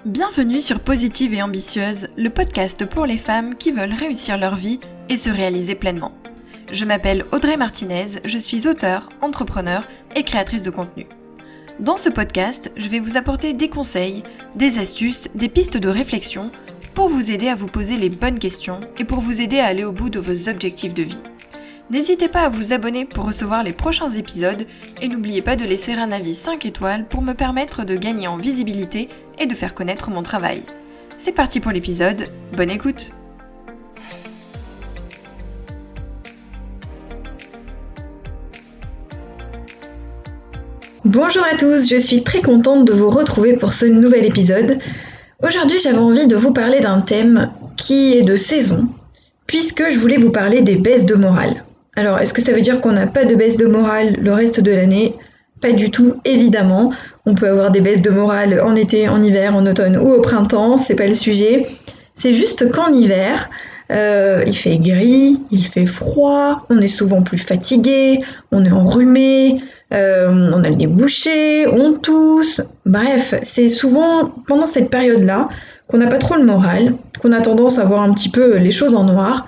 Bienvenue sur Positive et Ambitieuse, le podcast pour les femmes qui veulent réussir leur vie et se réaliser pleinement. Je m'appelle Audrey Martinez, je suis auteure, entrepreneur et créatrice de contenu. Dans ce podcast, je vais vous apporter des conseils, des astuces, des pistes de réflexion pour vous aider à vous poser les bonnes questions et pour vous aider à aller au bout de vos objectifs de vie. N'hésitez pas à vous abonner pour recevoir les prochains épisodes et n'oubliez pas de laisser un avis 5 étoiles pour me permettre de gagner en visibilité et de faire connaître mon travail. C'est parti pour l'épisode, bonne écoute! Bonjour à tous, je suis très contente de vous retrouver pour ce nouvel épisode. Aujourd'hui, j'avais envie de vous parler d'un thème qui est de saison, puisque je voulais vous parler des baisses de morale. Alors, est-ce que ça veut dire qu'on n'a pas de baisse de morale le reste de l'année ? Pas du tout, évidemment. On peut avoir des baisses de morale en été, en hiver, en automne ou au printemps, c'est pas le sujet. C'est juste qu'en hiver, il fait gris, il fait froid, on est souvent plus fatigué, on est enrhumé, on a le nez bouché, on tousse. Bref, c'est souvent pendant cette période-là qu'on n'a pas trop le moral, qu'on a tendance à voir un petit peu les choses en noir.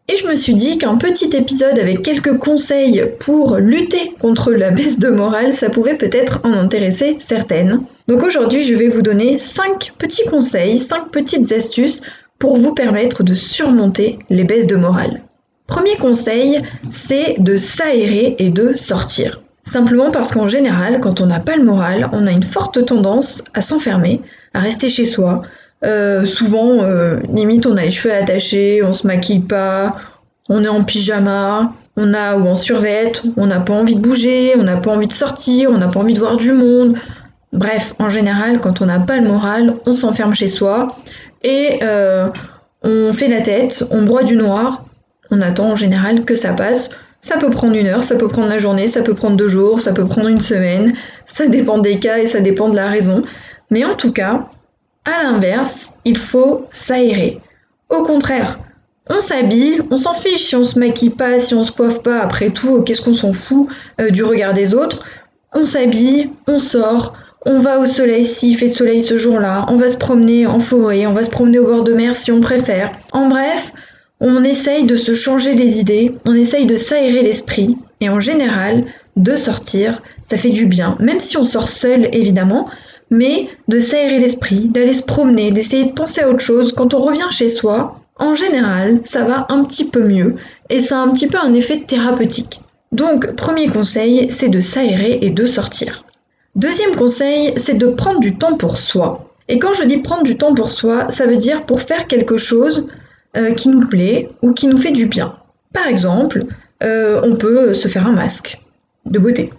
Et je me suis dit qu'un petit épisode avec quelques conseils pour lutter contre la baisse de morale, ça pouvait peut-être en intéresser certaines. Donc aujourd'hui, je vais vous donner 5 petits conseils, 5 petites astuces pour vous permettre de surmonter les baisses de morale. Premier conseil, c'est de s'aérer et de sortir. Simplement parce qu'en général, quand on n'a pas le moral, on a une forte tendance à s'enfermer, à rester chez soi. Souvent, limite, on a les cheveux attachés, on se maquille pas, on est en pyjama, ou en survêt, on n'a pas envie de bouger, on n'a pas envie de sortir, on n'a pas envie de voir du monde. Bref, en général, quand on n'a pas le moral, on s'enferme chez soi et on fait la tête, on broie du noir, on attend en général que ça passe. Ça peut prendre 1 heure, ça peut prendre la journée, ça peut prendre 2 jours, ça peut prendre 1 semaine, ça dépend des cas et ça dépend de la raison. Mais en tout cas, à l'inverse, il faut s'aérer. Au contraire, on s'habille, on s'en fiche si on se maquille pas, si on se coiffe pas, après tout, qu'est-ce qu'on s'en fout du regard des autres. On s'habille, on sort, on va au soleil s'il fait soleil ce jour-là, on va se promener en forêt, on va se promener au bord de mer si on préfère. En bref, on essaye de se changer les idées, on essaye de s'aérer l'esprit, et en général, de sortir, ça fait du bien, même si on sort seul évidemment, mais de s'aérer l'esprit, d'aller se promener, d'essayer de penser à autre chose. Quand on revient chez soi, en général, ça va un petit peu mieux et ça a un petit peu un effet thérapeutique. Donc, premier conseil, c'est de s'aérer et de sortir. Deuxième conseil, c'est de prendre du temps pour soi. Et quand je dis prendre du temps pour soi, ça veut dire pour faire quelque chose qui nous plaît ou qui nous fait du bien. Par exemple, on peut se faire un masque de beauté.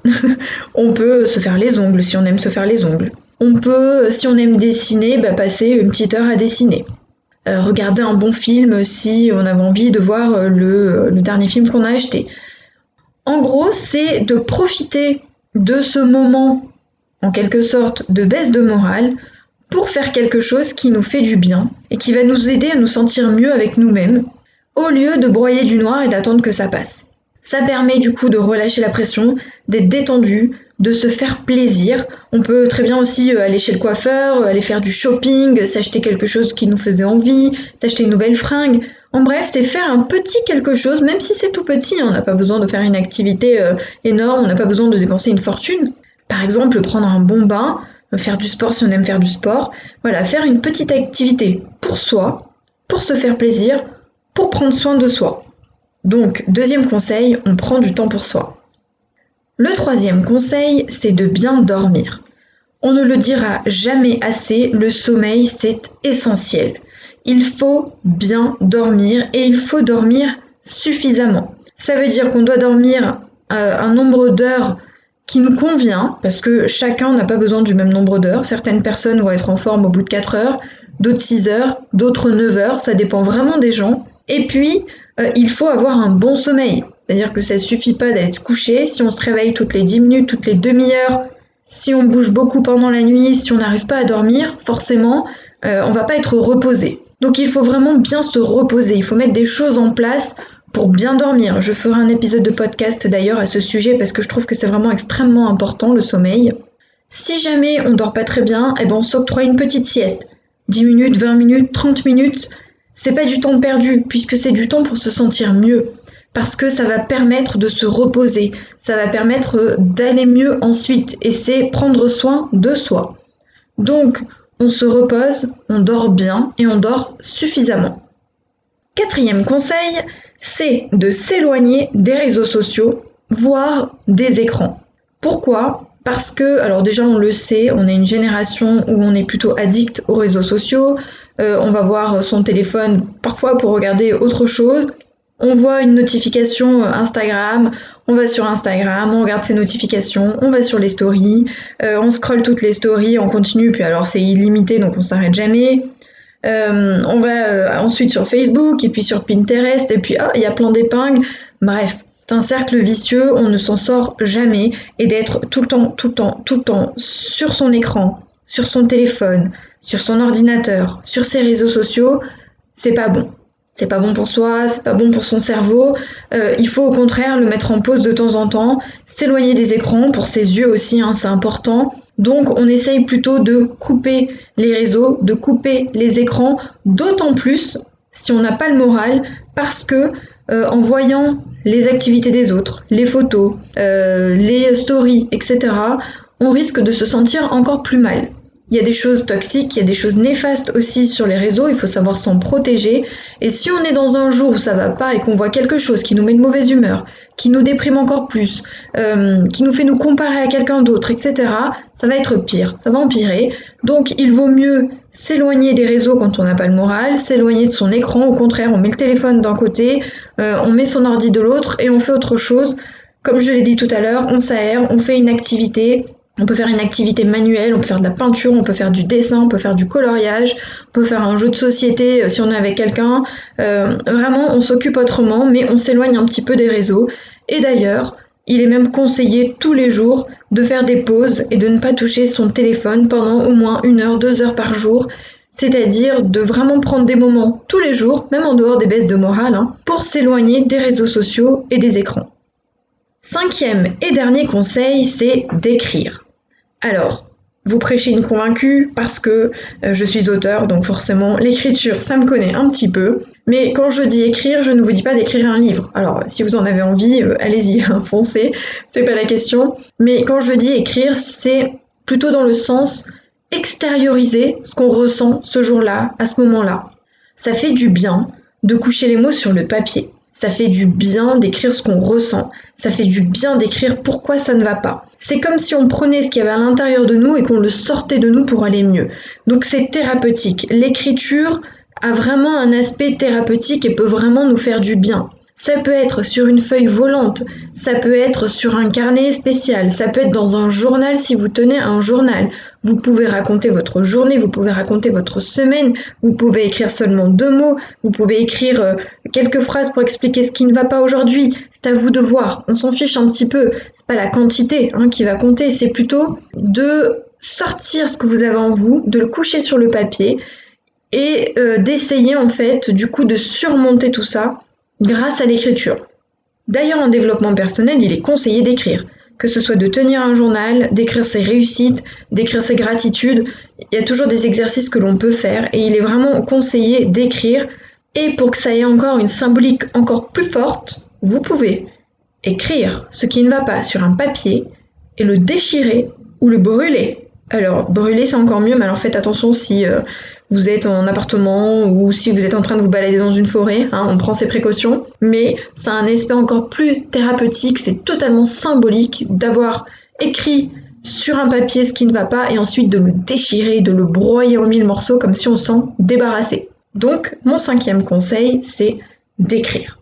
On peut se faire les ongles si on aime se faire les ongles. On peut, si on aime dessiner, passer une petite heure à dessiner. Regarder un bon film si on avait envie de voir le dernier film qu'on a acheté. En gros, c'est de profiter de ce moment, en quelque sorte, de baisse de morale pour faire quelque chose qui nous fait du bien et qui va nous aider à nous sentir mieux avec nous-mêmes, au lieu de broyer du noir et d'attendre que ça passe. Ça permet du coup de relâcher la pression, d'être détendu, de se faire plaisir. On peut très bien aussi aller chez le coiffeur, aller faire du shopping, s'acheter quelque chose qui nous faisait envie, s'acheter une nouvelle fringue. En bref, c'est faire un petit quelque chose, même si c'est tout petit, on n'a pas besoin de faire une activité énorme, on n'a pas besoin de dépenser une fortune. Par exemple, prendre un bon bain, faire du sport si on aime faire du sport. Voilà, faire une petite activité pour soi, pour se faire plaisir, pour prendre soin de soi. Donc, deuxième conseil, on prend du temps pour soi. Le troisième conseil, c'est de bien dormir. On ne le dira jamais assez, le sommeil, c'est essentiel. Il faut bien dormir et il faut dormir suffisamment. Ça veut dire qu'on doit dormir un nombre d'heures qui nous convient, parce que chacun n'a pas besoin du même nombre d'heures. Certaines personnes vont être en forme au bout de 4 heures, d'autres 6 heures, d'autres 9 heures, ça dépend vraiment des gens. Et puis, il faut avoir un bon sommeil. C'est-à-dire que ça ne suffit pas d'aller se coucher. Si on se réveille toutes les 10 minutes, toutes les demi-heures, si on bouge beaucoup pendant la nuit, si on n'arrive pas à dormir, forcément, on va pas être reposé. Donc il faut vraiment bien se reposer. Il faut mettre des choses en place pour bien dormir. Je ferai un épisode de podcast d'ailleurs à ce sujet parce que je trouve que c'est vraiment extrêmement important, le sommeil. Si jamais on dort pas très bien, on s'octroie une petite sieste. 10 minutes, 20 minutes, 30 minutes, c'est pas du temps perdu, puisque c'est du temps pour se sentir mieux. Parce que ça va permettre de se reposer, ça va permettre d'aller mieux ensuite, et c'est prendre soin de soi. Donc, on se repose, on dort bien et on dort suffisamment. 4e conseil, c'est de s'éloigner des réseaux sociaux, voire des écrans. Pourquoi ? Parce que, alors déjà on le sait, on est une génération où on est plutôt addict aux réseaux sociaux, on va voir son téléphone parfois pour regarder autre chose, on voit une notification Instagram, on va sur Instagram, on regarde ses notifications, on va sur les stories, on scrolle toutes les stories, on continue, puis alors c'est illimité donc on s'arrête jamais. On va ensuite sur Facebook et puis sur Pinterest et puis il y a plein d'épingles. Bref, c'est un cercle vicieux, on ne s'en sort jamais et d'être tout le temps sur son écran, sur son téléphone, sur son ordinateur, sur ses réseaux sociaux, c'est pas bon. C'est pas bon pour soi, c'est pas bon pour son cerveau. Il faut au contraire le mettre en pause de temps en temps, s'éloigner des écrans, pour ses yeux aussi, c'est important. Donc on essaye plutôt de couper les réseaux, de couper les écrans, d'autant plus si on n'a pas le moral, parce que en voyant les activités des autres, les photos, les stories, etc., on risque de se sentir encore plus mal. Il y a des choses toxiques, il y a des choses néfastes aussi sur les réseaux, il faut savoir s'en protéger. Et si on est dans un jour où ça va pas et qu'on voit quelque chose qui nous met de mauvaise humeur, qui nous déprime encore plus, qui nous fait nous comparer à quelqu'un d'autre, etc., ça va être pire, ça va empirer. Donc il vaut mieux s'éloigner des réseaux quand on n'a pas le moral, s'éloigner de son écran, au contraire on met le téléphone d'un côté, on met son ordi de l'autre et on fait autre chose. Comme je l'ai dit tout à l'heure, on s'aère, on fait une activité. On peut faire une activité manuelle, on peut faire de la peinture, on peut faire du dessin, on peut faire du coloriage, on peut faire un jeu de société si on est avec quelqu'un. Vraiment, on s'occupe autrement, mais on s'éloigne un petit peu des réseaux. Et d'ailleurs, il est même conseillé tous les jours de faire des pauses et de ne pas toucher son téléphone pendant au moins 1 heure, 2 heures par jour. C'est-à-dire de vraiment prendre des moments tous les jours, même en dehors des baisses de morale, pour s'éloigner des réseaux sociaux et des écrans. 5e et dernier conseil, c'est d'écrire. Alors, vous prêchez une convaincue parce que je suis auteur, donc forcément l'écriture, ça me connaît un petit peu. Mais quand je dis écrire, je ne vous dis pas d'écrire un livre. Alors, si vous en avez envie, allez-y, foncez, c'est pas la question. Mais quand je dis écrire, c'est plutôt dans le sens extérioriser ce qu'on ressent ce jour-là, à ce moment-là. Ça fait du bien de coucher les mots sur le papier. Ça fait du bien d'écrire ce qu'on ressent. Ça fait du bien d'écrire pourquoi ça ne va pas. C'est comme si on prenait ce qu'il y avait à l'intérieur de nous et qu'on le sortait de nous pour aller mieux. Donc c'est thérapeutique. L'écriture a vraiment un aspect thérapeutique et peut vraiment nous faire du bien. Ça peut être sur une feuille volante, ça peut être sur un carnet spécial, ça peut être dans un journal si vous tenez un journal. Vous pouvez raconter votre journée, vous pouvez raconter votre semaine, vous pouvez écrire seulement 2 mots, vous pouvez écrire quelques phrases pour expliquer ce qui ne va pas aujourd'hui. C'est à vous de voir, on s'en fiche un petit peu. C'est pas la quantité qui va compter, c'est plutôt de sortir ce que vous avez en vous, de le coucher sur le papier et d'essayer en fait du coup de surmonter tout ça grâce à l'écriture. D'ailleurs, en développement personnel, il est conseillé d'écrire, que ce soit de tenir un journal, d'écrire ses réussites, d'écrire ses gratitudes. Il y a toujours des exercices que l'on peut faire et il est vraiment conseillé d'écrire. Et pour que ça ait encore une symbolique encore plus forte, vous pouvez écrire ce qui ne va pas sur un papier et le déchirer ou le brûler. Alors, brûler c'est encore mieux, mais alors faites attention si vous êtes en appartement ou si vous êtes en train de vous balader dans une forêt, on prend ses précautions, mais ça a un aspect encore plus thérapeutique, c'est totalement symbolique d'avoir écrit sur un papier ce qui ne va pas et ensuite de le déchirer, de le broyer en 1000 morceaux comme si on s'en débarrassait. Donc, mon 5e conseil, c'est d'écrire.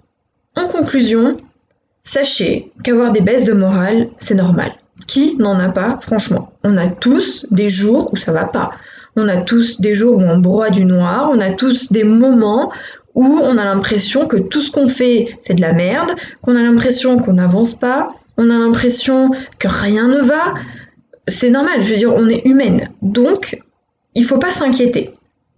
En conclusion, sachez qu'avoir des baisses de morale, c'est normal. Qui n'en a pas, franchement? On a tous des jours où ça va pas. On a tous des jours où on broie du noir, on a tous des moments où on a l'impression que tout ce qu'on fait, c'est de la merde, qu'on a l'impression qu'on n'avance pas, on a l'impression que rien ne va. C'est normal, je veux dire, on est humaine. Donc, il faut pas s'inquiéter.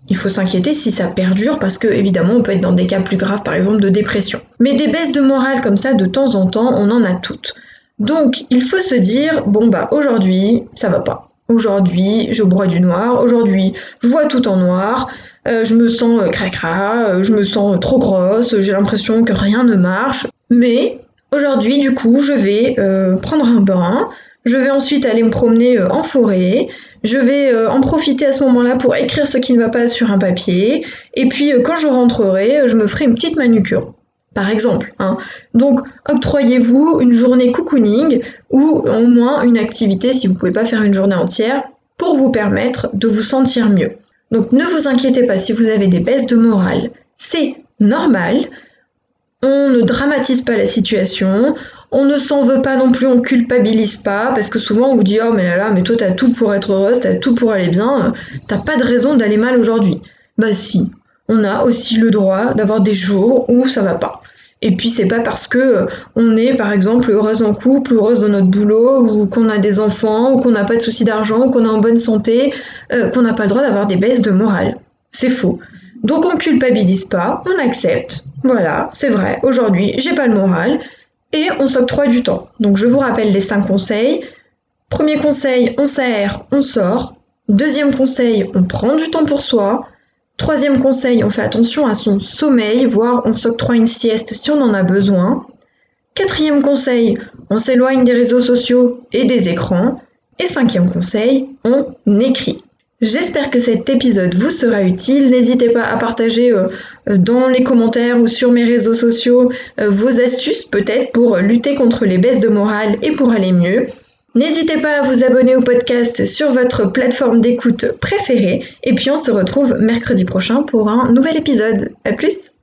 Il faut s'inquiéter si ça perdure parce que, évidemment, on peut être dans des cas plus graves, par exemple de dépression. Mais des baisses de morale comme ça, de temps en temps, on en a toutes. Donc, il faut se dire, bon aujourd'hui, ça va pas. Aujourd'hui, je broie du noir. Aujourd'hui, je vois tout en noir. Je me sens cracra, je me sens trop grosse, j'ai l'impression que rien ne marche. Mais aujourd'hui, du coup, je vais prendre un bain. Je vais ensuite aller me promener en forêt. Je vais en profiter à ce moment-là pour écrire ce qui ne va pas sur un papier. Et puis, quand je rentrerai, je me ferai une petite manucure. Par exemple. Hein. Donc, octroyez-vous une journée cocooning ou au moins une activité, si vous ne pouvez pas faire une journée entière, pour vous permettre de vous sentir mieux. Donc, ne vous inquiétez pas si vous avez des baisses de morale. C'est normal. On ne dramatise pas la situation. On ne s'en veut pas non plus, on culpabilise pas, parce que souvent on vous dit « Oh mais là, mais toi t'as tout pour être heureuse, t'as tout pour aller bien, t'as pas de raison d'aller mal aujourd'hui. » Bah si, on a aussi le droit d'avoir des jours où ça va pas. Et puis c'est pas parce que on est par exemple heureuse en couple, heureuse dans notre boulot, ou qu'on a des enfants, ou qu'on n'a pas de soucis d'argent, ou qu'on est en bonne santé, qu'on n'a pas le droit d'avoir des baisses de morale. C'est faux. Donc on culpabilise pas, on accepte. Voilà, c'est vrai, aujourd'hui j'ai pas le moral, et on s'octroie du temps. Donc je vous rappelle les 5 conseils. Premier conseil, on s'aère, on sort. Deuxième conseil, on prend du temps pour soi. Troisième conseil, on fait attention à son sommeil, voire on s'octroie une sieste si on en a besoin. Quatrième conseil, on s'éloigne des réseaux sociaux et des écrans. Et cinquième conseil, on écrit. J'espère que cet épisode vous sera utile. N'hésitez pas à partager dans les commentaires ou sur mes réseaux sociaux vos astuces peut-être pour lutter contre les baisses de morale et pour aller mieux. N'hésitez pas à vous abonner au podcast sur votre plateforme d'écoute préférée et puis on se retrouve mercredi prochain pour un nouvel épisode. À plus!